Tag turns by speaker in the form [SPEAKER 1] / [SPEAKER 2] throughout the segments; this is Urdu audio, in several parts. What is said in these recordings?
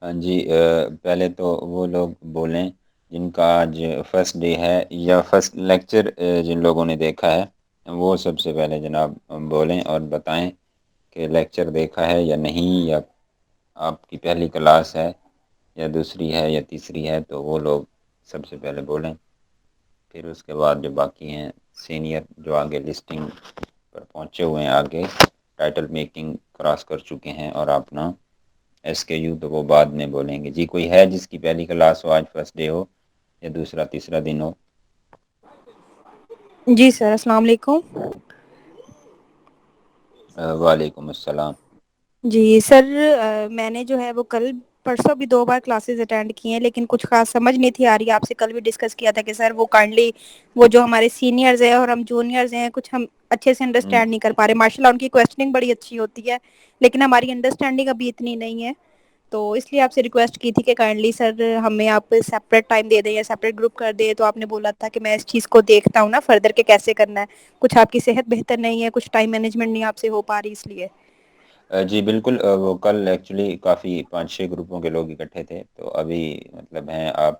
[SPEAKER 1] ہاں جی، پہلے تو وہ لوگ بولیں جن کا آج فرسٹ ڈے ہے یا فرسٹ لیکچر جن لوگوں نے دیکھا ہے، وہ سب سے پہلے جناب بولیں اور بتائیں کہ لیکچر دیکھا ہے یا نہیں، یا آپ کی پہلی کلاس ہے یا دوسری ہے یا تیسری ہے، تو وہ لوگ سب سے پہلے بولیں۔ پھر اس کے بعد جو باقی ہیں سینئر جو آگے لسٹنگ پر پہنچے ہوئے ہیں، آگے ٹائٹل میکنگ کراس کر چکے ہیں اور اپنا ایس کے یو، تو وہ بعد میں بولیں گے۔ جی کوئی ہے جس کی پہلی کلاس ہو، آج فرسٹ ڈے ہو یا دوسرا تیسرا دن ہو؟
[SPEAKER 2] جی سر، السلام علیکم۔
[SPEAKER 1] وعلیکم السلام۔
[SPEAKER 2] جی سر، میں نے جو ہے وہ کل پرسوں بھی 2 بار کلاسز اٹینڈ کی ہیں، لیکن کچھ خاص سمجھ نہیں تھی آ رہی۔ آپ سے کل بھی ڈسکس کیا تھا کہ سر وہ کائنڈلی وہ جو ہمارے سینئرز ہیں اور ہم جونیئرز ہیں، کچھ ہم اچھے سے انڈرسٹینڈ نہیں کر پا رہے۔ ماشاء اللہ ان کی کوسچننگ بڑی اچھی ہوتی ہے، لیکن ہماری انڈرسٹینڈنگ ابھی اتنی نہیں ہے، تو اس لیے آپ سے ریکویسٹ کی تھی کہ کائنڈلی سر ہمیں آپ سیپریٹ ٹائم دے دیں یا سیپریٹ گروپ کر دیں۔ تو آپ نے بولا تھا کہ میں اس چیز کو دیکھتا ہوں نا فردر کہ کیسے کرنا ہے۔ کچھ آپ کی صحت بہتر نہیں ہے، کچھ ٹائم مینجمنٹ نہیں آپ سے ہو پا رہی، اس لیے۔
[SPEAKER 1] جی بالکل، وہ کل ایکچولی کافی 5-6 گروپوں کے لوگ اکٹھے تھے، تو ابھی مطلب ہیں آپ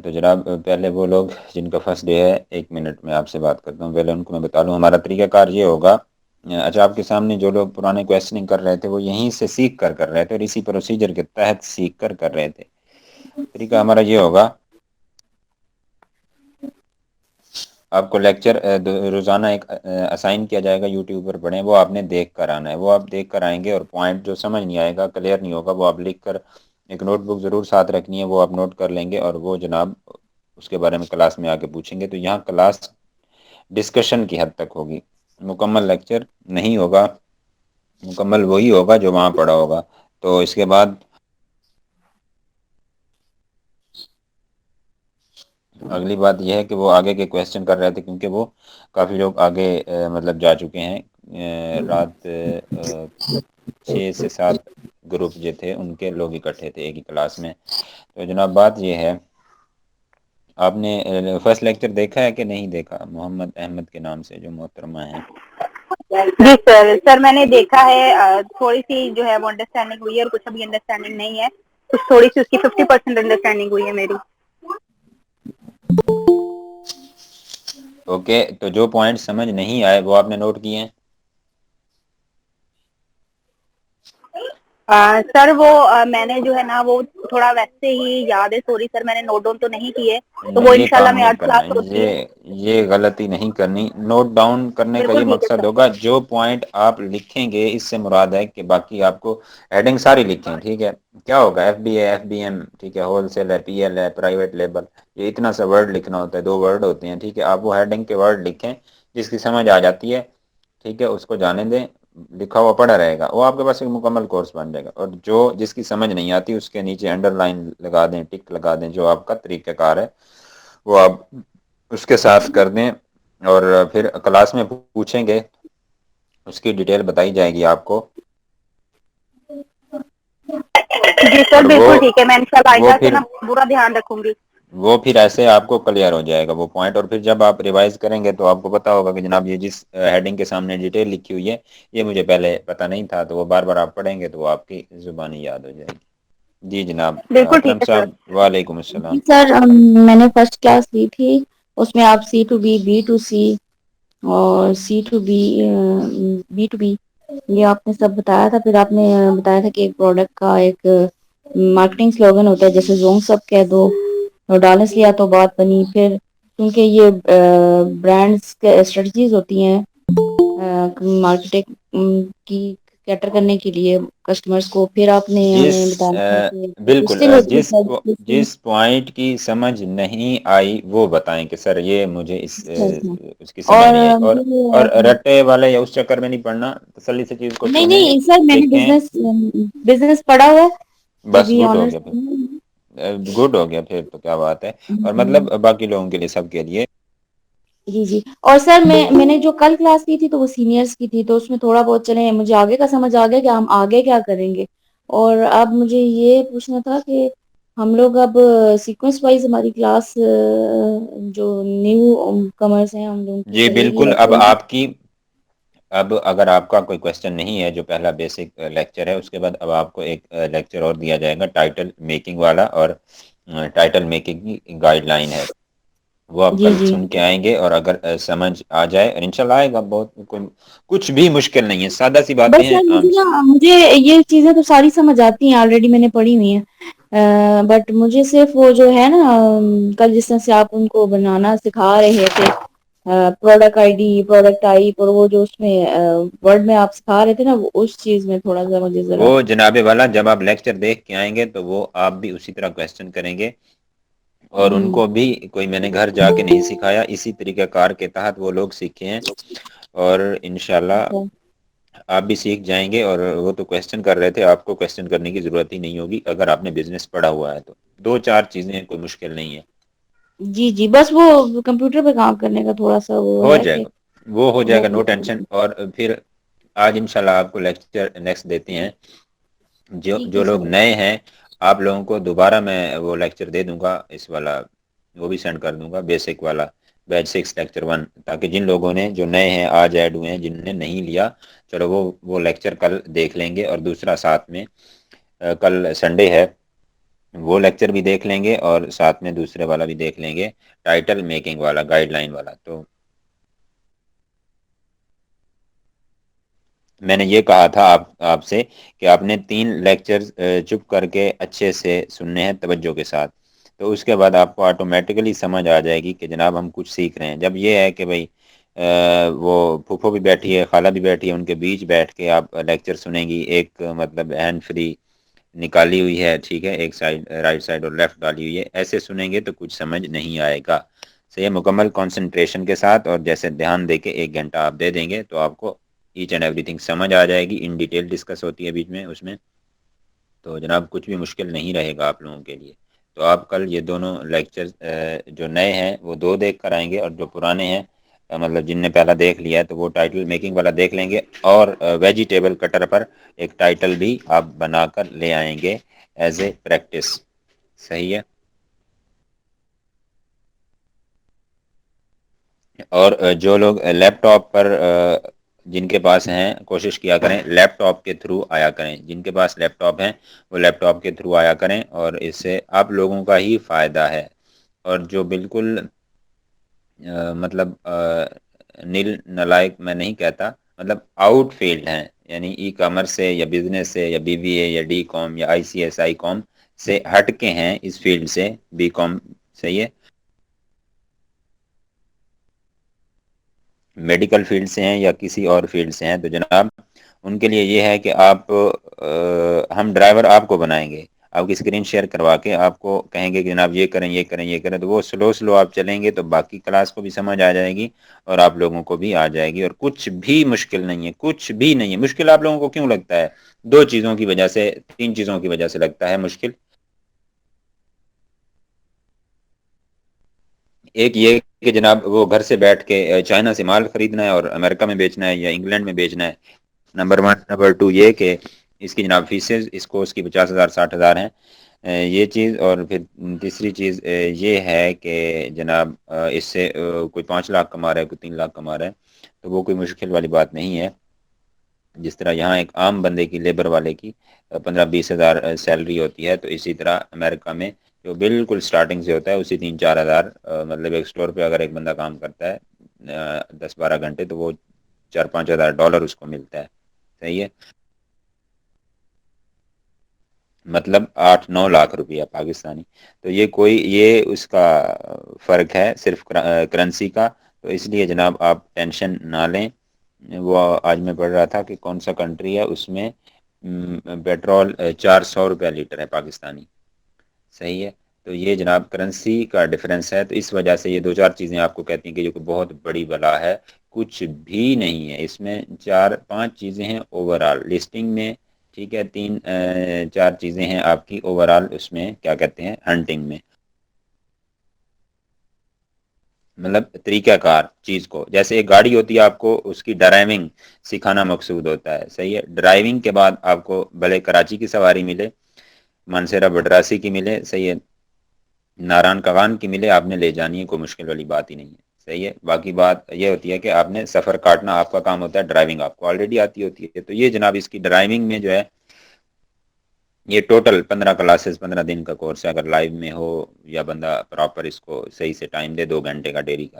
[SPEAKER 1] تو جناب پہلے وہ لوگ جن کا فرسٹ ڈے ہے، 1 منٹ میں آپ سے بات کرتا ہوں، پہلے ان کو میں بتا لوں ہمارا طریقہ کار یہ ہوگا۔ اچھا، آپ کے سامنے جو لوگ پرانے کویسچننگ کر رہے تھے وہ یہیں سے سیکھ کر رہے تھے اور اسی پروسیجر کے تحت سیکھ کر رہے تھے۔ طریقہ ہمارا یہ ہوگا، آپ کو لیکچر روزانہ ایک اسائن کیا جائے گا، یوٹیوب پر پڑھیں، وہ آپ نے دیکھ کر آنا ہے، وہ آپ دیکھ کر آئیں گے، اور پوائنٹ جو سمجھ نہیں آئے گا، کلیئر نہیں ہوگا، وہ آپ لکھ کر ایک نوٹ بک ضرور ساتھ رکھنی ہے، وہ آپ نوٹ کر لیں گے، اور وہ جناب اس کے بارے میں کلاس میں آ کے پوچھیں گے۔ تو یہاں کلاس ڈسکشن کی حد تک ہوگی، مکمل لیکچر نہیں ہوگا، مکمل وہی ہوگا جو وہاں پڑھا ہوگا۔ تو اس کے بعد اگلی بات یہ ہے کہ وہ آگے کے کویسچن کر رہے تھے، کیونکہ وہ کافی لوگ آگے مطلب جا چکے ہیں۔ رات 6 سے 7 گروپ جو تھے ان کے لوگ اکٹھے تھے ایک ہی کلاس میں۔ تو جناب بات یہ ہے، آپ نے فرسٹ لیکچر دیکھا ہے کہ نہیں دیکھا؟ محمد احمد کے نام سے جو محترمہ ہیں۔
[SPEAKER 2] جی سر میں نے دیکھا ہے، تھوڑی سی جو ہے وہ انڈرسٹینڈنگ ہوئی ہے اور کچھ ابھی انڈرسٹینڈنگ نہیں ہے، کچھ تھوڑی سی اس کی 50% انڈرسٹینڈنگ ہوئی ہے میری۔
[SPEAKER 1] اوکے، تو جو پوائنٹ سمجھ نہیں آئے وہ آپ نے نوٹ کیے ہیں؟
[SPEAKER 2] سر وہ میں نے جو ہے نا وہ تھوڑا ویسے ہی یاد ہے، سوری سر میں نے نوٹ ڈاؤن تو نہیں کیے، تو
[SPEAKER 1] نہیں،
[SPEAKER 2] وہ
[SPEAKER 1] یہ
[SPEAKER 2] انشاءاللہ
[SPEAKER 1] کام
[SPEAKER 2] میں
[SPEAKER 1] نہیں
[SPEAKER 2] آج
[SPEAKER 1] کرنا،
[SPEAKER 2] کلاس ہوتی ہے۔
[SPEAKER 1] یہ غلطی نہیں کرنی۔ نوٹ ڈاؤن کرنے کا
[SPEAKER 2] بالکل
[SPEAKER 1] یہ
[SPEAKER 2] ٹھیک ہے
[SPEAKER 1] مقصد
[SPEAKER 2] سر۔
[SPEAKER 1] ہوگا جو پوائنٹ آپ لکھیں گے، اس سے مراد ہے کہ باقی آپ کو ہیڈنگ ساری لکھیں، ٹھیک ہے؟ کیا ہوگا، ایف بی اے، ایف بی ایم، ٹھیک ہے، ہول سیل ہے، پی ایل ہے، پرائیویٹ لیبل، یہ اتنا سا ورڈ لکھنا ہوتا ہے، 2 ورڈ ہوتے ہیں، ٹھیک ہے؟ آپ وہ ہیڈنگ کے ورڈ لکھیں، جس کی سمجھ آ جاتی ہے، ٹھیک ہے، اس کو جانے دیں، لکھا ہوا پڑا رہے گا، وہ آپ کے پاس ایک مکمل کورس بن جائے گا۔ اور جس کی سمجھ نہیں آتی اس کے نیچے انڈر لائن لگا دیں، ٹک لگا دیں، جو آپ کا طریقہ کار ہے وہ آپ اس کے ساتھ کر دیں، اور پھر کلاس میں پوچھیں گے، اس کی ڈیٹیل بتائی جائے گی آپ کو،
[SPEAKER 2] جی سر
[SPEAKER 1] اور
[SPEAKER 2] بالکل ٹھیک ہے، میں انشاءاللہ
[SPEAKER 1] وہ
[SPEAKER 2] آئندہ سے
[SPEAKER 1] پھر
[SPEAKER 2] نا پورا دھیان رکھوں گی۔
[SPEAKER 1] وہ پھر ایسے آپ کو کلیئر ہو جائے گا وہ پوائنٹ، اور پھر جب آپ ریوائز کریں گے تو آپ کو پتا ہوگا کہ جناب یہ جس ہیڈنگ کے سامنے ڈیٹیل لکھی ہوئی ہے یہ مجھے پہلے پتا نہیں تھا، تو وہ بار بار آپ پڑھیں گے تو وہ آپ کی زبانی یاد ہو جائے گی۔ جی جناب
[SPEAKER 2] بالکل
[SPEAKER 1] اکرم
[SPEAKER 2] ٹھیک ہے
[SPEAKER 1] صاحب،
[SPEAKER 2] سر۔
[SPEAKER 1] وعلیکم السلام۔
[SPEAKER 3] جی سر، میں نے فرسٹ کلاس لی تھی، اس میں آپ C to B, B to C اور C to B, B to B, یہ آپ نے سب بتایا تھا۔ پھر آپ نے بتایا تھا کہ ایک پروڈکٹ کا ایک مارکیٹنگ سلوگن ہوتا ہے، جیسے زونگ سب کہہ دو، اور ڈالس لیا تو بات بنی۔ پھر کیونکہ یہ برانڈز کے اسٹریٹجیز ہوتی ہیں مارکیٹنگ کی کیٹر کرنے کے لیے کسٹمرز کو، پھر آپ نے
[SPEAKER 1] جس
[SPEAKER 3] ہمیں بتانا تھا کہ
[SPEAKER 1] بالکل
[SPEAKER 3] ڈسٹل ہوتی ہے۔
[SPEAKER 1] جس پوائنٹ کی سمجھ نہیں آئی وہ بتائیں کہ سر یہ مجھے اس کی سمجھ نہیں آئی،
[SPEAKER 3] اور
[SPEAKER 1] اور
[SPEAKER 3] مجھے
[SPEAKER 1] رٹے والے یا اس چکر میں نہیں پڑنا، تسلی سے چیز کو
[SPEAKER 3] نہیں
[SPEAKER 1] سنیں،
[SPEAKER 3] نہیں سر، میں نے
[SPEAKER 1] لکھیں۔
[SPEAKER 3] بزنس پڑھا ہوا ہے
[SPEAKER 1] بس
[SPEAKER 3] ابھی
[SPEAKER 1] گڈ ہو
[SPEAKER 3] آنرس۔
[SPEAKER 1] گیا پھر، گڈ ہو گیا پھر تو کیا بات ہے، اور مطلب باقی لوگوں کے لیے، سب کے لیے۔
[SPEAKER 3] جی جی، اور سر میں نے جو کل کلاس کی تھی تو وہ سینئرز کی تھی، تو اس میں تھوڑا بہت چلیں مجھے آگے کا سمجھ آ گیا کہ ہم آگے کیا کریں گے۔ اور اب مجھے یہ پوچھنا تھا کہ ہم لوگ اب سیکوینس وائز ہماری کلاس جو نیو کمرس ہیں ہم لوگوں کی
[SPEAKER 1] جی
[SPEAKER 3] چلے گی
[SPEAKER 1] بالکل،
[SPEAKER 3] یا
[SPEAKER 1] اب
[SPEAKER 3] پھر
[SPEAKER 1] آپ کی اب اگر آپ کا کوئی کویشچن نہیں ہے جو پہلا بیسک لیکچر ہے، اس کے بعد اب آپ کو ایک لیکچر اور دیا جائے گا ٹائٹل میکنگ والا، اور ٹائٹل میکنگ کی گائیڈ لائن ہے، وہ آپ
[SPEAKER 3] جی
[SPEAKER 1] کل
[SPEAKER 3] جی
[SPEAKER 1] سن کے آئیں گے، اور اگر سمجھ آ جائے، اور انشاءاللہ آئے گا، کچھ بھی مشکل نہیں ہے، سادہ سی باتیں
[SPEAKER 3] بس
[SPEAKER 1] ہیں
[SPEAKER 3] یار
[SPEAKER 1] عام سی۔
[SPEAKER 3] مجھے یہ چیزیں تو ساری سمجھ آتی ہیں، آلریڈی میں نے پڑھی ہوئی ہیں، بٹ مجھے صرف وہ جو ہے نا کل جس طرح سے آپ ان کو بنانا سکھا رہے تھے، product I D, product type, اور وہ جو اس میں ورڈ میں آپ سکھا رہے تھے نا، اس چیز میں تھوڑا سا مجھے ذرا۔
[SPEAKER 1] وہ جناب والا جب آپ لیکچر دیکھ کے آئیں گے تو وہ آپ بھی اسی طرح کویشچن کریں گے، اور ان
[SPEAKER 3] ہوں
[SPEAKER 1] کو بھی کوئی میں نے گھر جا کے نہیں سکھایا، اسی طریقہ کار کے تحت وہ لوگ سیکھے ہیں، اور انشاءاللہ
[SPEAKER 3] اچھا
[SPEAKER 1] آپ بھی سیکھ جائیں گے۔ اور وہ تو کویشچن کر رہے تھے، آپ کو کویشچن کرنے کی ضرورت ہی نہیں ہوگی اگر آپ نے بزنس پڑھا ہوا ہے تو، 2-4 چیزیں کوئی مشکل نہیں ہے،
[SPEAKER 3] جی جی، بس وہ کمپیوٹر پہ کام کرنے کا تھوڑا سا وہ
[SPEAKER 1] ہو
[SPEAKER 3] ہے
[SPEAKER 1] جائے
[SPEAKER 3] کہ
[SPEAKER 1] گا، وہ ہو جائے گا، نو ٹینشن۔ اور پھر آج انشاءاللہ آپ کو لیکچر نیکسٹ دیتے ہیں،
[SPEAKER 3] ٹھیک
[SPEAKER 1] جو
[SPEAKER 3] ہے
[SPEAKER 1] لوگ
[SPEAKER 3] سر۔
[SPEAKER 1] نئے ہیں آپ لوگوں کو دوبارہ میں وہ لیکچر دے دوں گا، اس والا وہ بھی سینڈ کر دوں گا، بیسک والا بیچ 6 لیکچر 1، تاکہ جن لوگوں نے جو نئے ہیں آج ایڈ ہوئے ہیں، جن نے نہیں لیا چلو وہ لیکچر کل دیکھ لیں گے، اور دوسرا ساتھ میں کل سنڈے ہے وہ لیکچر بھی دیکھ لیں گے، اور ساتھ میں دوسرے والا بھی دیکھ لیں گے، ٹائٹل میکنگ والا، گائیڈ لائن والا۔ تو میں نے یہ کہا تھا آپ سے کہ آپ نے 3 لیکچر چپ کر کے اچھے سے سننے ہیں توجہ کے ساتھ، تو اس کے بعد آپ کو آٹومیٹکلی سمجھ آ جائے گی کہ جناب ہم کچھ سیکھ رہے ہیں۔ جب یہ ہے کہ بھئی وہ پھوپھو بھی بیٹھی ہے، خالہ بھی بیٹھی ہے، ان کے بیچ بیٹھ کے آپ لیکچر سنیں گی، ایک مطلب ہینڈ فری نکالی ہوئی ہے، ٹھیک ہے، ایک سائڈ رائٹ سائڈ اور لیفٹ ڈالی ہوئی ہے، ایسے سنیں گے تو کچھ سمجھ نہیں آئے گا، صحیح ہے، مکمل کنسنٹریشن کے ساتھ، اور جیسے دھیان دے کے 1 گھنٹہ آپ دے دیں گے تو آپ کو ایچ اینڈ ایوری تھنگ سمجھ آ جائے گی، ان ڈیٹیل ڈسکس ہوتی ہے بیچ میں اس میں، تو جناب کچھ بھی مشکل نہیں رہے گا آپ لوگوں کے لیے۔ تو آپ کل یہ دونوں لیکچر جو نئے ہیں وہ 2 دیکھ کر آئیں گے، اور جو پرانے ہیں مطلب جن نے پہلا دیکھ لیا ہے تو وہ ٹائٹل میکنگ والا دیکھ لیں گے، اور ویجیٹیبل کٹر پر ایک ٹائٹل بھی آپ بنا کر لے آئیں گے ایز اے پریکٹس، صحیح ہے۔ اور جو لوگ لیپ ٹاپ پر جن کے پاس ہیں کوشش کیا کریں لیپ ٹاپ کے تھرو آیا کریں، جن کے پاس لیپ ٹاپ ہیں وہ لیپ ٹاپ کے تھرو آیا کریں، اور اس سے آپ لوگوں کا ہی فائدہ ہے، اور جو بالکل مطلب نیل نلائق میں نہیں کہتا، مطلب آؤٹ فیلڈ ہیں، یعنی ای کامرس سے یا بزنس سے یا بی بی اے یا ڈی کام یا آئی سی ایس آئی کام سے ہٹ کے ہیں اس فیلڈ سے، بی کام، صحیح ہے، میڈیکل فیلڈ سے ہیں یا کسی اور فیلڈ سے ہیں، تو جناب ان کے لیے یہ ہے کہ آپ ہم ڈرائیور آپ کو بنائیں گے، آپ کی اسکرین شیئر کروا کے آپ کو کہیں گے کہ جناب یہ کریں یہ کریں یہ کریں، تو وہ سلو آپ چلیں گے تو باقی کلاس کو بھی سمجھ آ جائے گی، اور آپ لوگوں کو بھی آ جائے گی، اور کچھ بھی مشکل نہیں ہے، کچھ بھی نہیں ہے مشکل۔ آپ لوگوں کو کیوں لگتا ہے؟ 2 چیزوں کی وجہ سے، 3 چیزوں کی وجہ سے لگتا ہے مشکل۔ ایک یہ کہ جناب وہ گھر سے بیٹھ کے چائنا سے مال خریدنا ہے اور امریکہ میں بیچنا ہے یا انگلینڈ میں بیچنا ہے، نمبر 1۔ نمبر 2 یہ کہ اس کی جناب فیسز اس کورس کی 50,000 60,000 ہیں، یہ چیز۔ اور پھر تیسری چیز یہ ہے کہ جناب اس سے کوئی 5 لاکھ کما رہا ہے، کوئی 3 لاکھ کما رہا ہے، تو وہ کوئی مشکل والی بات نہیں ہے، جس طرح یہاں ایک عام بندے کی، لیبر والے کی 15-20 ہزار سیلری ہوتی ہے، تو اسی طرح امریکہ میں جو بالکل سٹارٹنگ سے ہوتا ہے اسی 3-4 ہزار، مطلب ایک سٹور پہ اگر ایک بندہ کام کرتا ہے 10-12 گھنٹے تو وہ 4-5 ہزار ڈالر اس کو ملتا ہے، صحیح ہے، مطلب 8-9 لاکھ روپیہ پاکستانی۔ تو یہ اس کا فرق ہے صرف کرنسی کا، تو اس لیے جناب آپ ٹینشن نہ لیں۔ وہ آج میں پڑھ رہا تھا کہ کون سا کنٹری ہے اس میں پیٹرول 400 روپیہ لیٹر ہے پاکستانی، صحیح ہے، تو یہ جناب کرنسی کا ڈفرینس ہے، تو اس وجہ سے یہ 2-4 چیزیں آپ کو کہتی ہیں کہ جو کہ بہت بڑی بلا ہے، کچھ بھی نہیں ہے اس میں، 4-5 چیزیں ہیں اوور آل لسٹنگ میں، ٹھیک ہے، 3-4 چیزیں ہیں آپ کی اوور آل اس میں کیا کہتے ہیں ہنٹنگ میں، مطلب طریقہ کار چیز کو، جیسے ایک گاڑی ہوتی ہے آپ کو اس کی ڈرائیونگ سکھانا مقصود ہوتا ہے، صحیح ہے، ڈرائیونگ کے بعد آپ کو بھلے کراچی کی سواری ملے، مانسیرا بٹراسی کی ملے، صحیح ہے، ناران کغان کی ملے، آپ نے لے جانی ہے، کوئی مشکل والی بات ہی نہیں ہے، صحیح ہے. باقی بات یہ ہوتی ہے کہ آپ نے سفر کاٹنا آپ کا کام ہوتا ہے، ڈرائیونگ آپ کو آلریڈی آتی ہوتی ہے. تو یہ جناب اس کی ڈرائیونگ میں جو ہے یہ ٹوٹل 15 کلاسز 15 دن کا کورس ہے. اگر لائیو میں ہو یا بندہ پراپر اس کو صحیح سے ٹائم دے 2 گھنٹے کا ڈیلی کا،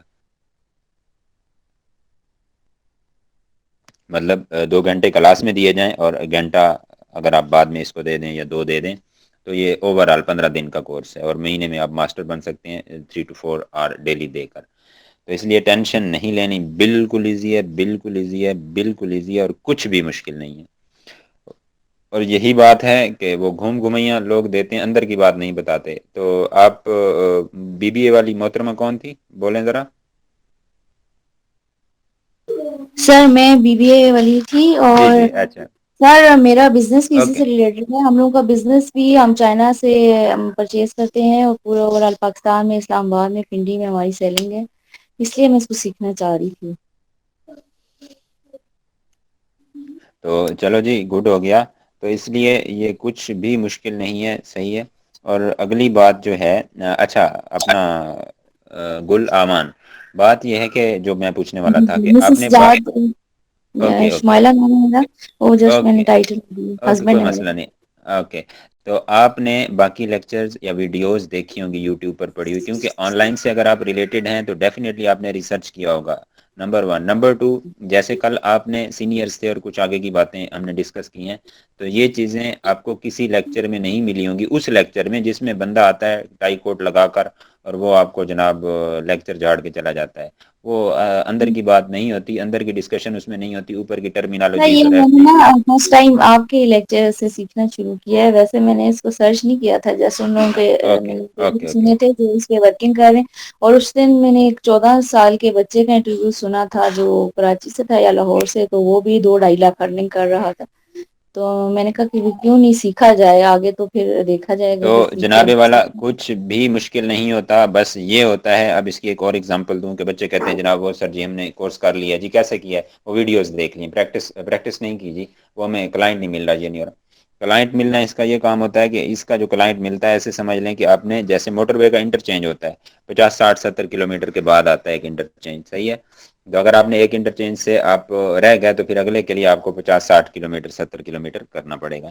[SPEAKER 1] مطلب 2 گھنٹے کلاس میں دیے جائیں اور گھنٹہ اگر آپ بعد میں اس کو دے دیں یا 2 دے دیں تو یہ اوور آل 15 دن کا کورس ہے. اور مہینے میں آپ ماسٹر بن سکتے ہیں 3 to 4 آور ڈیلی دے کر. تو اس لیے ٹینشن نہیں لینی، بالکل ایزی ہے، بالکل ایزی ہے، بالکل ایزی ہے، اور کچھ بھی مشکل نہیں ہے. اور یہی بات ہے کہ وہ گھوم گھمائیاں لوگ دیتے ہیں، اندر کی بات نہیں بتاتے. تو آپ بی بی اے والی محترمہ کون تھی، بولیں ذرا.
[SPEAKER 3] سر میں بی بی اے والی تھی،
[SPEAKER 1] جی
[SPEAKER 3] اور
[SPEAKER 1] جی اچھا.
[SPEAKER 3] سر میرا بزنس بھی اسی
[SPEAKER 1] اوکے
[SPEAKER 3] سے ریلیٹڈ ہے. ہم لوگوں کا بزنس بھی ہم چائنا سے پرچیز کرتے ہیں، اور پورا اوور آل پاکستان میں، اسلام آباد میں، پنڈی میں ہماری سیلنگ ہے. اس لیے میں اس کو سیکھنا چاہ رہی تھی.
[SPEAKER 1] تو چلو جی، گڈ ہو گیا. تو اس لیے یہ کچھ بھی مشکل نہیں ہے، صحیح ہے. اور اگلی بات جو ہے، اچھا اپنا گل امان، بات یہ ہے کہ جو میں پوچھنے والا تھا کہ آپ
[SPEAKER 3] مسز
[SPEAKER 1] نے
[SPEAKER 3] جاد
[SPEAKER 1] اوکے اوکے
[SPEAKER 3] شمائلہ نام ہے میرا، وہ جسٹ میں نے
[SPEAKER 1] اوکے
[SPEAKER 3] ٹائٹل دی،
[SPEAKER 1] اوکے
[SPEAKER 3] ہسبینڈ
[SPEAKER 1] کوئی
[SPEAKER 3] ہے میرے.
[SPEAKER 1] مسئلہ نہیں. اوکے. تو آپ نے باقی لیکچرز یا ویڈیوز دیکھی ہوں گی یوٹیوب پر پڑھی ہوئی، کیونکہ آن لائن سے اگر آپ ریلیٹڈ ہیں تو ڈیفینیٹلی آپ نے ریسرچ کیا ہوگا. نمبر 1. نمبر 2، جیسے کل آپ نے سینئرز تھے اور کچھ آگے کی باتیں ہم نے ڈسکس کی ہیں، تو یہ چیزیں آپ کو کسی لیکچر میں نہیں ملی ہوں گی. اس لیکچر میں جس میں بندہ آتا ہے ٹائی کوٹ لگا کر اور وہ آپ کو جناب لیکچر جھاڑ کے چلا جاتا ہے، وہ اندر کی بات نہیں ہوتی، اندر کی ڈسکشن اس میں نہیں ہوتی، اوپر کی ٹرمینالوجیز
[SPEAKER 3] یہ
[SPEAKER 1] اور
[SPEAKER 3] میں نے نا فرسٹ ٹائم آپ کے لیکچر سے سیکھنا شروع کیا ہے. ویسے میں نے اس کو سرچ نہیں کیا تھا، جیسے ان لوگوں
[SPEAKER 1] اوکے
[SPEAKER 3] کے
[SPEAKER 1] اوکے اوکے
[SPEAKER 3] سنے تھے جو اس پہ ورکنگ کر رہے ہیں. اور اس دن میں نے ایک 14 سال کے بچے کا انٹرویو سنا تھا جو کراچی سے تھا یا لاہور سے، تو وہ بھی 2-2.5 لاکھ ارننگ کر رہا تھا. تو میں نے کہا کہ کیوں نہیں سیکھا جائے آگے، تو پھر دیکھا جائے گا
[SPEAKER 1] تو
[SPEAKER 3] کہ فیوچر
[SPEAKER 1] جناب والا کچھ بھی مشکل نہیں ہوتا، بس یہ ہوتا ہے. اب اس کی ایک اور اگزامپل دوں کہ بچے کہتے ہیں جناب وہ سر جی ہم نے کورس کر لیا جی، کیسے کیا ہے، وہ ویڈیوز دیکھ لیں، پریکٹس نہیں کی جی، وہ ہمیں کلائنٹ نہیں مل رہا جی، نہیں ہو رہا. کلائنٹ ملنا اس کا یہ کام ہوتا ہے کہ اس کا جو کلائنٹ ملتا ہے ایسے سمجھ لیں کہ آپ نے جیسے موٹر وے کا انٹرچینج ہوتا ہے 50 60 70 کلومیٹر کے بعد آتا ہے ایک انٹرچینج، صحیح ہے. تو اگر آپ نے ایک انٹرچینج سے آپ رہ گئے تو پھر اگلے کے لیے آپ کو 50 60 کلومیٹر 70 کلومیٹر کرنا پڑے گا.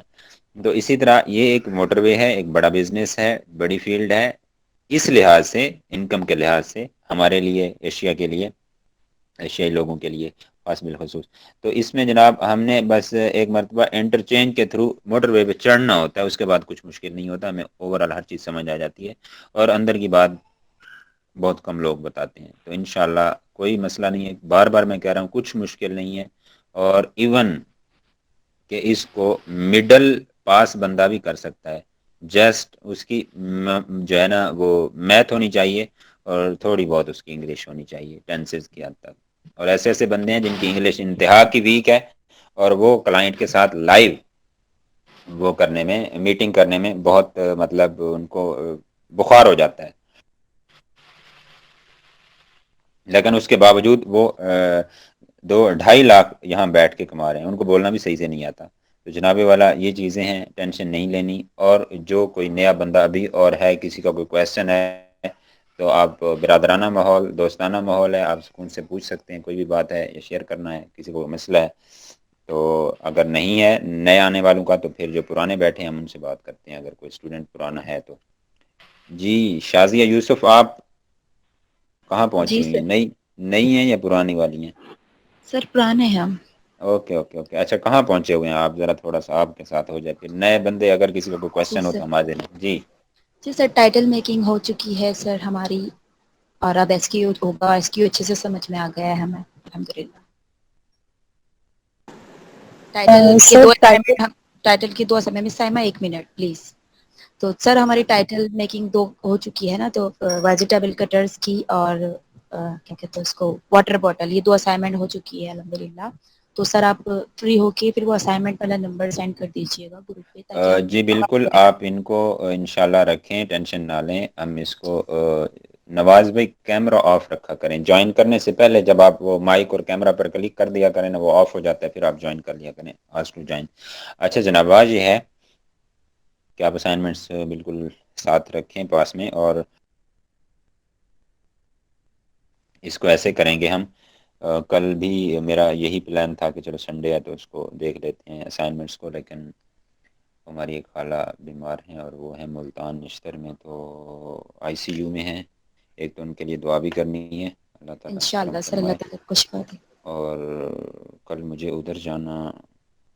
[SPEAKER 1] تو اسی طرح یہ ایک موٹر وے ہے، ایک بڑا بزنس ہے، بڑی فیلڈ ہے. اس لحاظ سے، انکم کے لحاظ سے ہمارے لیے، ایشیا کے لیے، ایشیائی لوگوں کے لیے خاص بالخصوص. تو اس میں جناب ہم نے بس ایک مرتبہ انٹرچینج کے تھرو موٹر وے پہ چڑھنا ہوتا ہے، اس کے بعد کچھ مشکل نہیں ہوتا، ہمیں اوور آل ہر چیز سمجھ آ جاتی ہے. اور اندر کی بات بہت کم لوگ بتاتے ہیں. تو انشاءاللہ کوئی مسئلہ نہیں ہے، بار بار میں کہہ رہا ہوں کچھ مشکل نہیں ہے. اور ایون کہ اس کو مڈل پاس بندہ بھی کر سکتا ہے. جسٹ اس کی جو ہے نا وہ میتھ ہونی چاہیے، اور تھوڑی بہت اس کی انگلش ہونی چاہیے ٹینسز کی حد تک. اور ایسے ایسے بندے ہیں جن کی انگلش انتہا کی ویک ہے، اور وہ کلائنٹ کے ساتھ لائیو وہ کرنے میں، میٹنگ کرنے میں بہت مطلب ان کو بخار ہو جاتا ہے. لیکن اس کے باوجود وہ 2-2.5 لاکھ یہاں بیٹھ کے کما رہے ہیں، ان کو بولنا بھی صحیح سے نہیں آتا. تو جناب والا یہ چیزیں ہیں، ٹینشن نہیں لینی. اور جو کوئی نیا بندہ ابھی اور ہے، کسی کا کوئی کویشچن ہے تو آپ برادرانہ ماحول، دوستانہ ماحول ہے، آپ سکون سے پوچھ سکتے ہیں. کوئی بھی بات ہے یا شیئر کرنا ہے، کسی کو مسئلہ ہے تو. اگر نہیں ہے نئے آنے والوں کا تو پھر جو پرانے بیٹھے ہیں ہم ان سے بات کرتے ہیں، اگر کوئی اسٹوڈنٹ پرانا ہے تو. جی شازیہ یوسف، آپ کہاں
[SPEAKER 4] جی
[SPEAKER 1] پہنچی ہوئی
[SPEAKER 4] سر.
[SPEAKER 1] ہیں، نئی ہیں یا پرانی والی ہیں؟
[SPEAKER 4] سر پرانے ہیں ہم.
[SPEAKER 1] Okay okay okay. اچھا کہاں پہنچے ہوئے ہیں آپ، ذرا تھوڑا سا آپ کے ساتھ ہو جائے، پھر نئے بندے اگر کسی کو کوئی
[SPEAKER 4] جی
[SPEAKER 1] کوشچن ہو
[SPEAKER 4] سر.
[SPEAKER 1] تو ہم آ جائیں. جی
[SPEAKER 4] جی سر، ٹائٹل میکنگ ہو چکی ہے سر ہماری، اور اب ایس کیو ہوگا. ایس کیو اچھے سے سمجھ میں آ گیا ہے ہمیں الحمدللہ.
[SPEAKER 2] سر ٹائٹل
[SPEAKER 4] ٹائٹل کی 2 assignment, miss Saima 1 minute please. تو سر ہماری ٹائٹل میکنگ 2 ہو چکی ہے نا، تو ویجیٹیبل کٹرز کی اور کیا کہتے ہیں اس کو، واٹر بوٹل، یہ 2 اسائنمنٹ ہو چکی ہے الحمدللہ. تو سر آپ فری ہو کے پھر وہ اسائنمنٹ والا نمبر سینڈ کر دیجیے گا گروپ پہ، تاکہ ہم
[SPEAKER 1] جی بالکل، آپ ان کو انشاءاللہ رکھیں، ٹینشن نہ لیں. ہم اس کو نواز بھائی کیمرہ آف رکھا کریں جوائن کرنے سے پہلے. جب آپ وہ مائک اور کیمرہ پر کلک کر دیا کریں نا، وہ آف ہو جاتا ہے، پھر آپ جوائن کر لیا کریں. آج ٹو جوائن. اچھا جناب، آج یہ ہے کہ آپ اسائنمنٹس بالکل ساتھ رکھیں پاس میں. اور اس کو ایسے کریں گے ہم کل بھی میرا یہی پلان تھا کہ چلو سنڈے ہے تو اس کو دیکھ لیتے ہیں اسائنمنٹس کو، لیکن ہماری ایک خالہ بیمار ہیں اور وہ ہیں ملتان نشتر میں، تو آئی سی یو میں ہیں، ایک تو ان کے لیے دعا بھی کرنی ہے اللہ تعالیٰ کرم
[SPEAKER 4] انشاءاللہ سر، اللہ
[SPEAKER 1] فرمائے،
[SPEAKER 4] تعالیٰ کو شفا دے۔
[SPEAKER 1] اور کل مجھے ادھر جانا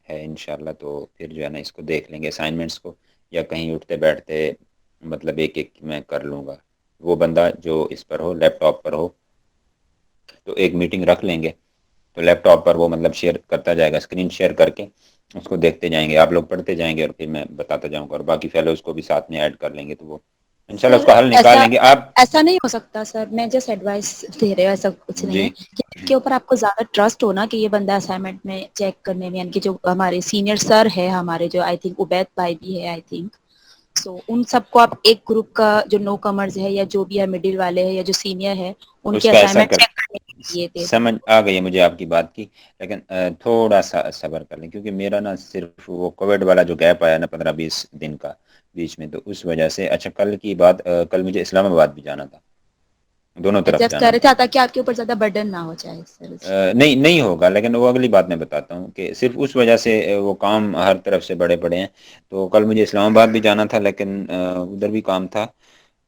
[SPEAKER 1] ہے انشاءاللہ، تو پھر جو ہے نا اس کو دیکھ لیں گے اسائنمنٹس کو، یا کہیں اٹھتے بیٹھتے مطلب ایک ایک میں کر لوں گا، وہ بندہ جو اس پر ہو لیپ ٹاپ پر ہو تو ایک میٹنگ رکھ لیں گے، تو لیپ ٹاپ پر وہ مطلب شیئر کرتا جائے گا، اسکرین شیئر کر کے اس کو دیکھتے جائیں گے، آپ لوگ پڑھتے جائیں گے اور پھر میں بتاتا جاؤں گا، اور باقی فیلوز کو بھی ساتھ میں ایڈ کر لیں گے، تو وہ انشاءاللہ اس
[SPEAKER 4] سر
[SPEAKER 1] کا حل نکال
[SPEAKER 4] ایسا
[SPEAKER 1] لیں گے آپ۔
[SPEAKER 4] ایسا نہیں ہو سکتا سر، میں جسٹ ایڈوائس دے رہے ہوں، ایسا کچھ نہیں ہے
[SPEAKER 1] جی
[SPEAKER 4] کہ اس کے اوپر آپ کو زیادہ ٹرسٹ ہونا کہ یہ بندہ اسائنمنٹ میں چیک کرنے میں، یعنی کہ جو ہمارے سینئر سر ہے ہمارے، جو آئی تھنک عبید بھائی بھی ہے آئی تھنک، سو ان سب کو آپ ایک گروپ کا جو نو کمرز ہے یا جو بھی ہے مڈل والے ہیں یا جو سینئر ہے ان
[SPEAKER 1] اس
[SPEAKER 4] کے
[SPEAKER 1] کا ایسا
[SPEAKER 4] اسائنمنٹ
[SPEAKER 1] کر،
[SPEAKER 4] چیک کرنے کے لیے دے دیں۔
[SPEAKER 1] سمجھ آ گئی ہے مجھے آپ کی بات کی، لیکن تھوڑا سا صبر کر لیں، کیونکہ میرا نا صرف وہ کووڈ والا جو گیپ آیا نا 15-20 دن کا بیچ میں، تو اس وجہ سے اچھا کل کی بات، کل مجھے اسلام آباد بھی جانا تھا، دونوں طرف
[SPEAKER 4] جسٹ کہہ
[SPEAKER 1] جانا
[SPEAKER 4] رہے
[SPEAKER 1] تھا۔
[SPEAKER 4] تھے تاکہ آپ کے اوپر زیادہ برڈن نہ ہو جائے سر، اس لیے۔
[SPEAKER 1] نہیں ہوگا، لیکن وہ اگلی بات میں بتاتا ہوں کہ صرف اس وجہ سے وہ کام ہر طرف سے بڑے پڑے ہیں، تو کل مجھے اسلام آباد بھی جانا تھا، لیکن ادھر بھی کام تھا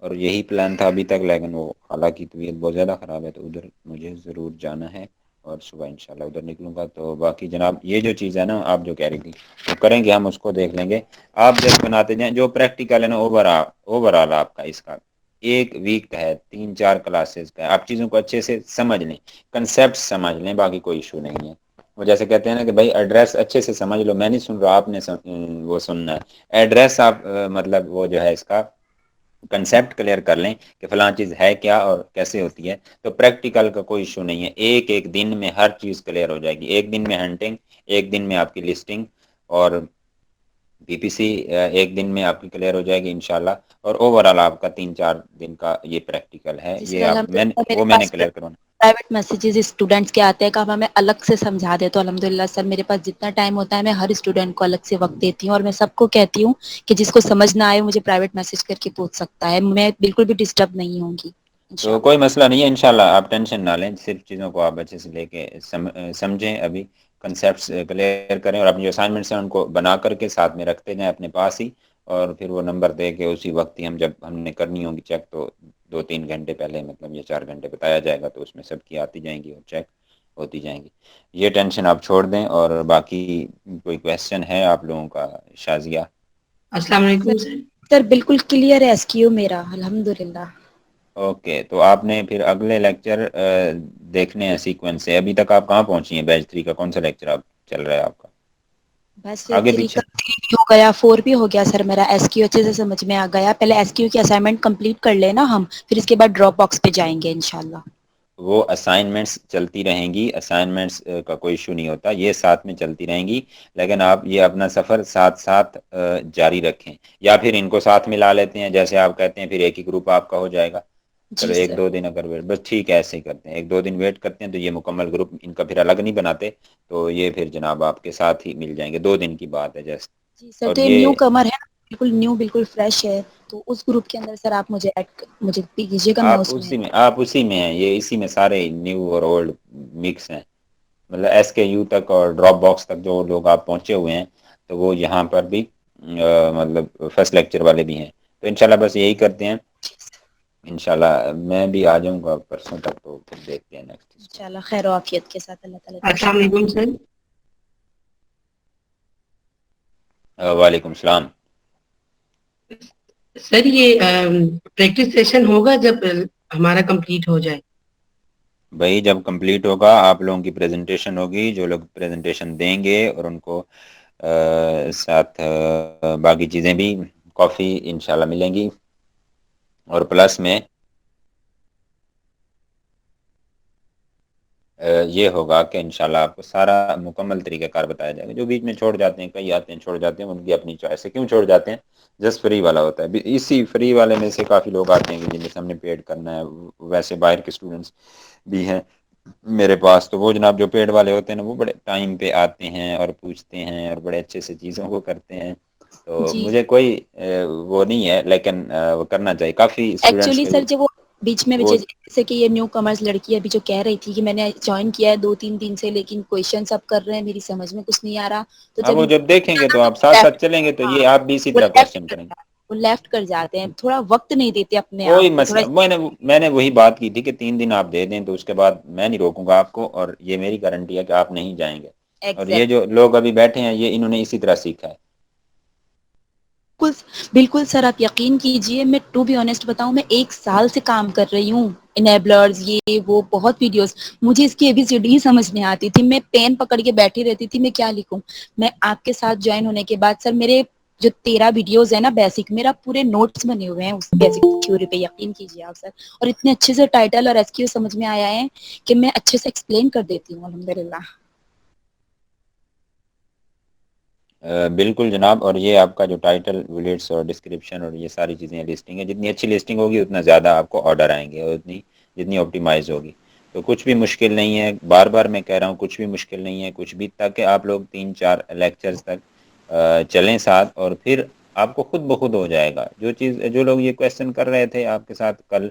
[SPEAKER 1] اور یہی پلان تھا ابھی تک، لیکن وہ حالانکہ طبیعت بہت زیادہ خراب ہے، تو ادھر مجھے ضرور جانا ہے اور صبح انشاءاللہ ادھر نکلوں گا۔ تو باقی جناب یہ جو چیز ہے نا آپ جو کہہ رہی تھی وہ کریں گے، ہم اس کو دیکھ لیں گے، آپ جب بناتے جائیں جو پریکٹیکل ہے نا اوور آل آپ کا اس کا ایک ویک کا ہے، 3-4 کلاسز کا ہے، آپ چیزوں کو اچھے سے سمجھ لیں، کنسیپٹ سمجھ لیں، باقی کوئی ایشو نہیں ہے۔ وہ جیسے کہتے ہیں نا کہ بھائی ایڈریس اچھے سے سمجھ لو، میں نہیں سن رہا، آپ نے وہ سننا ہے ایڈریس، آپ مطلب وہ جو ہے اس کا کنسیپٹ کلیئر کر لیں کہ فلاں چیز ہے کیا اور کیسے ہوتی ہے، تو پریکٹیکل کا کوئی ایشو نہیں ہے، ایک ایک دن میں ہر چیز کلیئر ہو جائے گی، ایک دن میں ہنٹنگ، ایک دن میں آپ کی لسٹنگ اور پی پی سی ایک دن میں آپ کی کلیئر ہو جائے گی انشاءاللہ، اور اوور آل آپ کا 3-4 دن کا یہ پریکٹیکل ہے،
[SPEAKER 4] جی سر،
[SPEAKER 1] یہ آپ
[SPEAKER 4] الحمدللہ میرے
[SPEAKER 1] میں نے
[SPEAKER 4] پاس
[SPEAKER 1] کلیئر کروانا۔
[SPEAKER 4] پرائیویٹ میسیجز اسٹوڈنٹس کے آتے ہیں کہ آپ ہمیں الگ سے سمجھا دیں، تو الحمدللہ سر میرے پاس جتنا ٹائم ہوتا ہے میں ہر اسٹوڈنٹ کو الگ سے وقت دیتی ہوں، اور میں سب کو کہتی ہوں کہ جس کو سمجھ نہ آئے مجھے پرائیویٹ میسج کر کے پوچھ سکتا ہے، میں بالکل بھی ڈسٹرب نہیں ہوں گی
[SPEAKER 1] تو
[SPEAKER 4] انشاءاللہ۔
[SPEAKER 1] کوئی مسئلہ نہیں ہے انشاءاللہ، آپ ٹینشن نہ لیں، صرف چیزوں کو آپ اچھے سے لے کے سمجھیں، ابھی کنسیپٹس کلیئر کریں، اور اپنی جو اسائنمنٹس ہیں ان کو بنا کر کے ساتھ میں رکھتے جائیں اپنے پاس ہی، اور پھر وہ نمبر دے کے اسی وقت ہی جب ہم نے کرنی ہوگی چیک، تو 2-3 گھنٹے پہلے مطلب یہ 4 گھنٹے بتایا جائے گا، تو اس میں سب کی آتی جائیں گی اور چیک ہوتی جائیں گی، یہ ٹینشن آپ چھوڑ دیں۔ اور باقی کوئی کویشچن ہے آپ لوگوں کا؟ شازیہ؟
[SPEAKER 5] السلام علیکم
[SPEAKER 4] سر
[SPEAKER 5] سر۔
[SPEAKER 4] سر بالکل کلیئر ہے ایس کیو میرا الحمدللہ۔
[SPEAKER 1] اوکے، تو آپ نے پھر اگلے لیکچر دیکھنے ہیں سیکوینس سے، ابھی تک آپ کہاں پہنچی ہیں؟ بیچ 3 کا کون سا لیکچر آپ چل رہا ہے آپ کا؟
[SPEAKER 4] بس
[SPEAKER 1] آگے
[SPEAKER 4] 3
[SPEAKER 1] پیچھے؟
[SPEAKER 4] کا 3 ہو گیا، 4 بھی ہو گیا سر میرا، ایس کیو اچھے سے سمجھ میں آ گیا، پہلے ایس کیو کی اسائنمنٹ کمپلیٹ کر لینا ہم، پھر اس کے بعد ڈراپ باکس پہ جائیں گے انشاءاللہ۔
[SPEAKER 1] وہ اسائنمنٹس چلتی رہیں گی، اسائنمنٹس کا کوئی ایشو نہیں ہوتا، یہ ساتھ میں چلتی رہیں گی، لیکن آپ یہ اپنا سفر ساتھ ساتھ جاری رکھیں، یا پھر ان کو ساتھ ملا لیتے ہیں جیسے آپ کہتے ہیں، پھر ایک ہی گروپ آپ کا ہو جائے گا، چلو
[SPEAKER 4] جی سر۔
[SPEAKER 1] 1-2 دن اگر ویٹ، بس ٹھیک ہے ایسے ہی کرتے ہیں، 1-2 دن ویٹ کرتے ہیں، تو یہ مکمل گروپ ان کا پھر الگ نہیں بناتے، تو یہ پھر جناب آپ کے ساتھ ہی مل جائیں گے، 2 دن کی بات ہے جیسے۔
[SPEAKER 4] جی سر،
[SPEAKER 1] اور
[SPEAKER 4] تو یہ
[SPEAKER 1] یہ
[SPEAKER 4] نیو کمر ہے نا، بالکل نیو، بالکل فریش ہے، تو اس گروپ کے اندر سر آپ مجھے کیجیے گا، میں اس میں
[SPEAKER 1] آپ اسی میں ہیں، یہ اسی میں سارے نیو اور اولڈ مکس ہیں، مطلب ایس کے یو تک اور ڈراپ باکس تک جو لوگ آپ پہنچے ہوئے ہیں، تو وہ یہاں پر بھی مطلب فرسٹ لیکچر والے بھی ہیں، تو انشاءاللہ بس یہی کرتے ہیں، انشاءاللہ میں بھی آ جاؤں گا پرسوں تک، تو پھر دیکھتے ہیں نیکسٹ اس کو۔
[SPEAKER 4] انشاءاللہ خیر و عافیت کے ساتھ، اللہ تعالیٰ کا
[SPEAKER 5] السلام
[SPEAKER 4] شکر۔
[SPEAKER 5] علیکم سر۔
[SPEAKER 1] وعلیکم السلام۔
[SPEAKER 5] سر یہ پریکٹس سیشن ہوگا جب ہمارا کمپلیٹ ہو جائے؟
[SPEAKER 1] بھائی جب کمپلیٹ ہوگا آپ لوگوں کی پریزنٹیشن ہوگی، جو لوگ پریزنٹیشن دیں گے اور ان کو ساتھ باقی چیزیں بھی، کافی انشاءاللہ ملیں گی، اور پلس میں یہ ہوگا کہ انشاءاللہ آپ کو سارا مکمل طریقہ کار بتایا جائے گا، جو بیچ میں چھوڑ جاتے ہیں، کئی آتے ہیں چھوڑ جاتے ہیں، ان کی اپنی چوائس ہے، کیوں چھوڑ جاتے ہیں، جسٹ فری والا ہوتا ہے، اسی فری والے میں سے کافی لوگ آتے ہیں کہ جن سے ہم نے پیڈ کرنا ہے، ویسے باہر کے اسٹوڈنٹس بھی ہیں میرے پاس، تو وہ جناب جو پیڈ والے ہوتے ہیں نا، وہ بڑے ٹائم پہ آتے ہیں اور پوچھتے ہیں اور بڑے اچھے سے چیزوں کو کرتے ہیں، تو
[SPEAKER 4] جی
[SPEAKER 1] مجھے کوئی وہ نہیں ہے، لیکن وہ کرنا چاہیے، کافی اسٹوڈنٹس
[SPEAKER 4] ایکچولی
[SPEAKER 1] کے
[SPEAKER 4] سر جو وہ بیچ میں
[SPEAKER 1] وہ
[SPEAKER 4] جیسے کہ یہ نیو کمرز لڑکی ابھی جو کہہ رہی تھی کہ میں نے جوائن کیا ہے 2-3 دن سے، لیکن کویشچنس اب کر رہے ہیں، میری سمجھ میں کچھ نہیں آ رہا، تو
[SPEAKER 1] اب وہ جب دیکھیں گے تو آپ ساتھ ساتھ چلیں گے تو یہ آپ بھی اسی طرح کوشچن کریں گے.
[SPEAKER 4] وہ لیفٹ کر جاتے ہیں، تھوڑا وقت نہیں دیتے اپنے
[SPEAKER 1] کوئی
[SPEAKER 4] آپ کو تھوڑا.
[SPEAKER 1] مسئلہ، میں نے وہی بات کی تھی کہ 3 دن آپ دے دیں تو اس کے بعد میں نہیں روکوں گا آپ کو، اور یہ میری گارنٹی ہے کہ آپ نہیں جائیں گے. اور یہ جو لوگ ابھی بیٹھے ہیں یہ انہوں نے اسی طرح سیکھا ہے.
[SPEAKER 4] بالکل سر، آپ یقین کیجئے، میں ٹو بی آنیسٹ بتاؤں، میں 1 سال سے کام کر رہی ہوں، انیبلرز یہ وہ بہت ویڈیوز، مجھے اس کی اے بی سی ڈی ہی سمجھ نہیں آتی تھی، میں پین پکڑ کے بیٹھی رہتی تھی میں کیا لکھوں. میں آپ کے ساتھ جوائن ہونے کے بعد سر میرے جو 13 ویڈیوز ہیں نا بیسک، میرا پورے نوٹس بنے ہوئے ہیں اس بیسک تھیوری پہ، یقین کیجیے آپ سر. اور اتنے اچھے سے ٹائٹل اور ایس کیو سمجھ میں آیا ہے کہ میں اچھے سے ایکسپلین کر دیتی ہوں الحمدللہ.
[SPEAKER 1] بالکل جناب. اور یہ آپ کا جو ٹائٹل بلیٹس اور ڈسکرپشن اور یہ ساری چیزیں لسٹنگ ہے، جتنی اچھی لسٹنگ ہوگی اتنا زیادہ آپ کو آرڈر آئیں گے، اور اتنی جتنی آپٹیمائز ہوگی. تو کچھ بھی مشکل نہیں ہے، بار بار میں کہہ رہا ہوں کچھ بھی مشکل نہیں ہے، کچھ بھی، تاکہ آپ لوگ 3-4 لیکچرز تک چلیں ساتھ، اور پھر آپ کو خود بخود ہو جائے گا. جو لوگ یہ کویشچن کر رہے تھے آپ کے ساتھ کل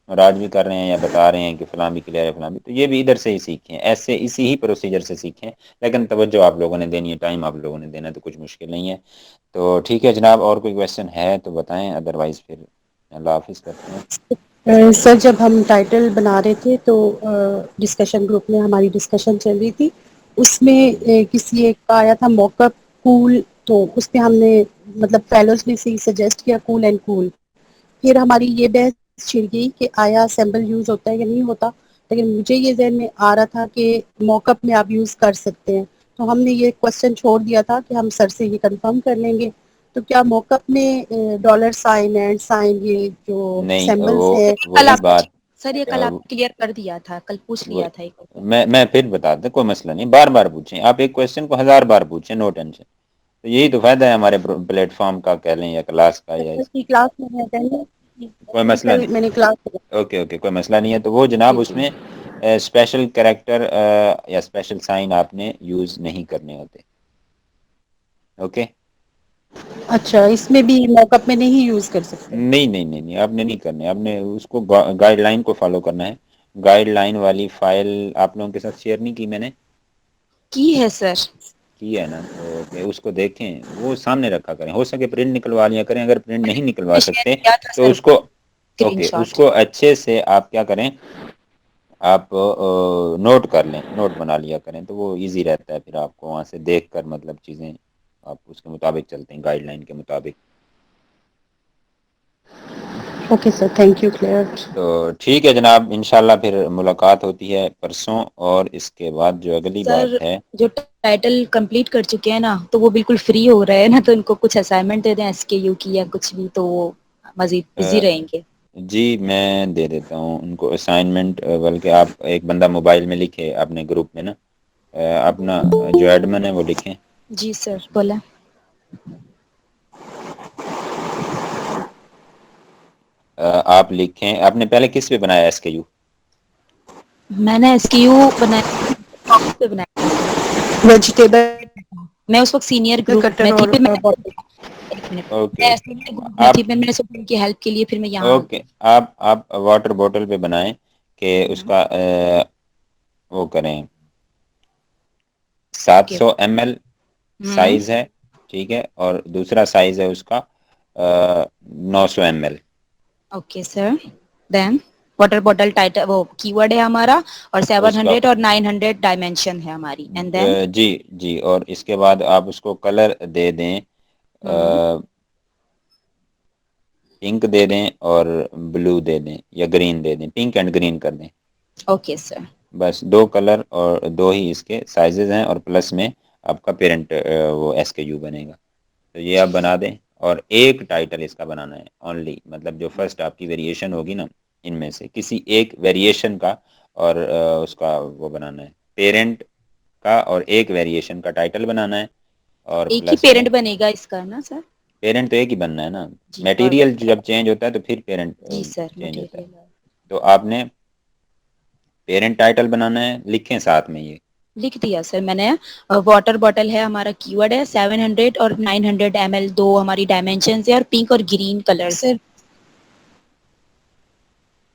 [SPEAKER 1] اور آج بھی کر رہے ہیں یا بتا رہے ہیں کہ فلاں بھی کلیئر ہے فلاں بھی، تو یہ بھی ادھر سے ہی سیکھیں، ایسے اسی ہی پروسیجر سے سیکھیں. لیکن توجہ آپ لوگوں نے دینی ہے، ٹائم آپ لوگوں نے دینا ہے، تو کچھ مشکل نہیں ہے. تو ٹھیک ہے جناب، اور کوئی کویشچن ہے تو بتائیں، ادروائز پھر اللہ حافظ کرتے ہیں.
[SPEAKER 6] سر جب ہم ٹائٹل بنا رہے تھے تو ڈسکشن گروپ میں ہماری ڈسکشن چل رہی تھی، اس میں کسی ایک کا آیا تھا موک اپ کول، تو اس پہ ہم نے مطلب فیلوز نے سے سجیسٹ کیا کول اینڈ کول. پھر ہماری یہ بحث چھڑ گئی کہ آیا سیمبل یوز ہوتا ہے یا نہیں ہوتا، لیکن مجھے یہ ذہن میں آ رہا تھا کہ موک اپ میں آپ یوز کر سکتے ہیں. تو ہم نے یہ کوشچن چھوڑ دیا تھا کہ ہم سر سے یہ کنفرم کر لیں گے. تو کیا موک اپ میں ڈالر سائن اینڈ سائن یہ جو
[SPEAKER 1] نہیں،
[SPEAKER 6] سمبلس
[SPEAKER 1] وہ
[SPEAKER 6] ہے،
[SPEAKER 4] کل
[SPEAKER 1] وہی
[SPEAKER 4] آپ
[SPEAKER 1] بات.
[SPEAKER 4] سر یہ کل آپ کلیئر کر دیا تھا، کل پوچھ
[SPEAKER 1] وہ
[SPEAKER 4] لیا تھا ایک بار.
[SPEAKER 1] میں پھر بتا دوں، کوئی مسئلہ نہیں، بار بار پوچھیں آپ، ایک کویشچن کو 1000 بار پوچھیں، نو ٹینشن. تو یہی تو فائدہ ہے ہمارے پلیٹ فارم کا، کہہ لیں یا کلاس کا، یا
[SPEAKER 6] کی کلاس میں
[SPEAKER 1] کوئی مسئلہ نہیں.
[SPEAKER 6] میں نے کلاس
[SPEAKER 1] اوکے اوکے، کوئی مسئلہ نہیں ہے. تو وہ جناب اس
[SPEAKER 6] جی.
[SPEAKER 1] میں اسپیشل کریکٹر یا اسپیشل سائن آپ نے یوز نہیں کرنے ہوتے. اوکے.
[SPEAKER 6] اچھا، اس میں بھی موک اپ میں نہیں یوز کر سکتے؟
[SPEAKER 1] نہیں نہیں نہیں نہیں، آپ نے نہیں کرنے، آپ نے اس کو گائیڈ لائن کو فالو کرنا ہے. گائیڈ لائن والی فائل آپ لوگوں کے ساتھ شیئر نہیں کی میں نے؟
[SPEAKER 4] کی ہے سر.
[SPEAKER 1] کی ہے نا، تو اس کو دیکھیں، وہ سامنے رکھا کریں، ہو سکے پرنٹ نکلوا لیا کریں، اگر پرنٹ نہیں نکلوا
[SPEAKER 4] شیئر
[SPEAKER 1] سکتے
[SPEAKER 4] کیا تھا
[SPEAKER 1] تو
[SPEAKER 4] سر
[SPEAKER 1] اس کو،
[SPEAKER 4] اسکرین
[SPEAKER 1] اوکے، اس
[SPEAKER 4] شاٹ.
[SPEAKER 1] کو اچھے سے آپ کیا کریں، آپ نوٹ کر لیں، نوٹ بنا لیا کریں، تو وہ ایزی رہتا ہے. پھر آپ کو وہاں سے دیکھ کر مطلب چیزیں آپ اس کے مطابق چلتے ہیں، گائیڈ لائن کے مطابق.
[SPEAKER 6] Okay sir, thank you, clear.
[SPEAKER 1] تو ٹھیک ہے جناب، انشاءاللہ پھر ملاقات ہوتی ہے پرسوں. اور اس کے بعد جو اگلی
[SPEAKER 4] سر
[SPEAKER 1] بات ہے،
[SPEAKER 4] جو ٹائٹل کمپلیٹ کر چکے ہیں نا تو وہ بالکل فری ہو رہے ہیں نا، تو ان کو کچھ اسائنمنٹ دے دیں ایس کے یو کی یا کچھ بھی، تو وہ مزید بزی رہیں گے.
[SPEAKER 1] جی میں دے دیتا ہوں ان کو اسائنمنٹ، بلکہ آپ ایک بندہ موبائل میں لکھے اپنے گروپ میں نا، اپنا جو ایڈمن ہے وہ لکھیں.
[SPEAKER 4] جی سر بولیں.
[SPEAKER 1] آپ لکھیں، آپ نے پہلے کس پہ بنایا ایس کے یو؟
[SPEAKER 4] میں نے ایس کیو بنایا پہ بنایا تھا سر.
[SPEAKER 6] ویجیٹیبل
[SPEAKER 4] میں اس وقت سینئر گروپ میں
[SPEAKER 6] کٹر
[SPEAKER 4] تھی،
[SPEAKER 6] اور
[SPEAKER 4] پھر میں
[SPEAKER 6] بوٹل.
[SPEAKER 4] ایک منٹ،
[SPEAKER 1] اوکے
[SPEAKER 4] میں
[SPEAKER 1] اوکے.
[SPEAKER 4] سینئر گروپ میں
[SPEAKER 1] آپ
[SPEAKER 4] تھی، پھر میں نے سوچا ان کی ہیلپ کے لیے پھر میں یہاں آ
[SPEAKER 1] اوکے، آپ واٹر بوٹل پہ بنائیں کہ اس
[SPEAKER 4] گئی.
[SPEAKER 1] کا وہ کریں،
[SPEAKER 4] اوکے.
[SPEAKER 1] 700 ml سائز ہے، ٹھیک ہے، اور دوسرا سائز ہے اس کا 900 ml.
[SPEAKER 4] Okay sir. Then water bottle title وہ کی ورڈ ہے ہمارا، اور
[SPEAKER 1] اس کا
[SPEAKER 4] 700 اور 900 ڈائمینشن ہے ہماری. اینڈ دین
[SPEAKER 1] جی جی، اور اس کے بعد آپ اس کو کلر دے دیں، پنک دے دیں اور بلو دے دیں، یا گرین دے دیں، پنک اینڈ گرین کر دیں.
[SPEAKER 4] Okay sir.
[SPEAKER 1] بس 2 کلر اور 2 ہی اس کے سائزز ہیں، اور پلس میں آپ کا پیرنٹ وہ ایس کے یو بنے گا. تو یہ آپ بنا دیں. اور ایک ٹائٹل اس کا بنانا ہے اونلی، مطلب جو فرسٹ آپ کی ویریشن ہوگی نا، ان میں سے کسی ایک ویریشن کا، اور اس کا وہ بنانا ہے پیرنٹ کا، اور ایک ویریشن کا ٹائٹل بنانا ہے. اور
[SPEAKER 4] ایک ہی
[SPEAKER 1] پلس میں
[SPEAKER 4] پیرنٹ بنے گا اس کا نا سر؟
[SPEAKER 1] پیرنٹ تو ایک ہی بننا ہے نا،
[SPEAKER 4] جی
[SPEAKER 1] میٹیریل
[SPEAKER 4] پرفیکٹ.
[SPEAKER 1] جب چینج ہوتا ہے تو پھر پیرنٹ
[SPEAKER 4] جی سر
[SPEAKER 1] چینج ہوتا ہے.
[SPEAKER 4] مٹیریل.
[SPEAKER 1] تو آپ نے پیرنٹ ٹائٹل بنانا ہے، لکھیں ساتھ میں یہ.
[SPEAKER 4] لکھ دیا سر میں نے. واٹر بوٹل ہے ہمارا کی ورڈ ہے، 700 اور 900 ml 2 ہماری ڈائمینشنز ہے، اور پنک اور گرین کلر. سر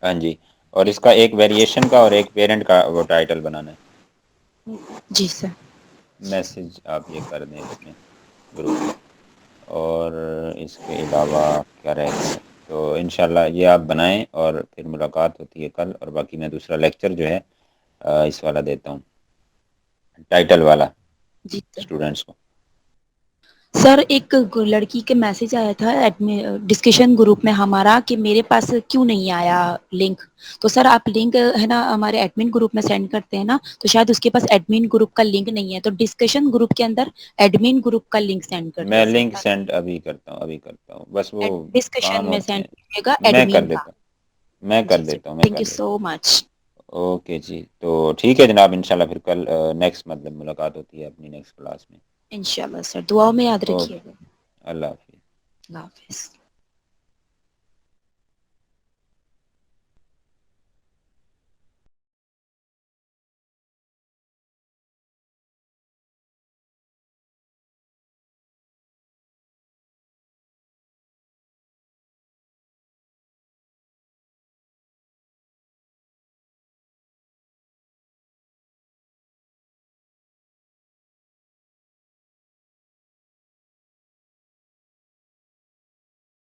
[SPEAKER 1] ہاں جی، اور اس کا ایک ویریشن کا اور ایک پیرنٹ کا وہ ٹائٹل بنانا ہے.
[SPEAKER 4] جی سر.
[SPEAKER 1] میسج آپ یہ کر دیں اس میں گروپ میں. اور اس کے علاوہ کیا رہ گیا ہے، تو انشاءاللہ یہ آپ بنائیں اور پھر ملاقات ہوتی ہے کل. اور باقی میں دوسرا لیکچر جو ہے اس والا دیتا ہوں، ٹائٹل والا،
[SPEAKER 4] جی سر.
[SPEAKER 1] اسٹوڈنٹس کو.
[SPEAKER 4] سر ایک لڑکی کے میسج آیا تھا ڈسکشن گروپ میں ہمارا کہ میرے پاس کیوں نہیں آیا لنک. تو سر آپ لنک ہے نا ہمارے ایڈمن گروپ میں سینڈ کرتے ہیں نا، تو شاید اس کے پاس ایڈمن گروپ کا لنک نہیں ہے، تو ڈسکشن گروپ کے اندر ایڈمن گروپ کا لنک سینڈ کر دیں
[SPEAKER 1] میں
[SPEAKER 4] سر.
[SPEAKER 1] لنک سینڈ ابھی کرتا ہوں بس وہ
[SPEAKER 4] ڈسکشن
[SPEAKER 1] کام
[SPEAKER 4] میں
[SPEAKER 1] ہوتے
[SPEAKER 4] سینڈ
[SPEAKER 1] ہیں.
[SPEAKER 4] کیجیے گا
[SPEAKER 1] میں کر
[SPEAKER 4] ایڈمن کا.
[SPEAKER 1] دیتا ہوں میں کر
[SPEAKER 4] جی سر،
[SPEAKER 1] دیتا ہوں میں
[SPEAKER 4] تھینک
[SPEAKER 1] کر
[SPEAKER 4] یو
[SPEAKER 1] دیتا
[SPEAKER 4] سو مچ.
[SPEAKER 1] ہوں اوکے جی. تو ٹھیک ہے جناب، انشاءاللہ پھر کل نیکسٹ مطلب ملاقات ہوتی ہے اپنی نیکسٹ کلاس میں.
[SPEAKER 4] انشاءاللہ سر، دعاؤں میں یاد رکھیے
[SPEAKER 1] اوکے،
[SPEAKER 4] گا.
[SPEAKER 1] اللہ حافظ.
[SPEAKER 4] اللہ حافظ.